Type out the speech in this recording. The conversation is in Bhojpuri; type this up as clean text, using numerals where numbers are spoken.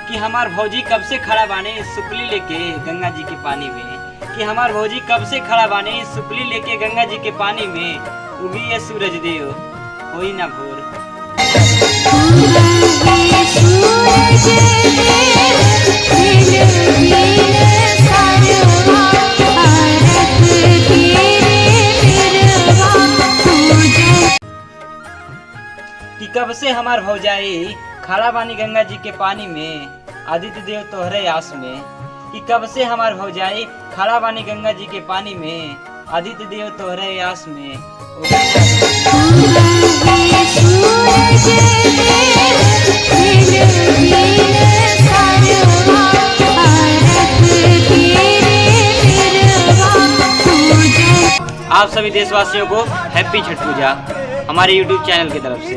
कि हमार भौजी कब से खड़ा बाने सुपली लेके गंगा जी के पानी में, कि हमार भौजी कब से खड़ा बाने सुपली लेके गंगा जी के पानी में। उगी है सूरज देव होई ना भोर। कि कब से हमार भौजाई खड़ा बानी गंगा जी के पानी में, आदित्य देव तोहरे आस में। कि कब से हमार भौजाई खड़ा बानी गंगा जी के पानी में, आदित्य देव तोहरे आस में। आप सभी देशवासियों को हैप्पी छठ पूजा हमारे YouTube चैनल की तरफ से।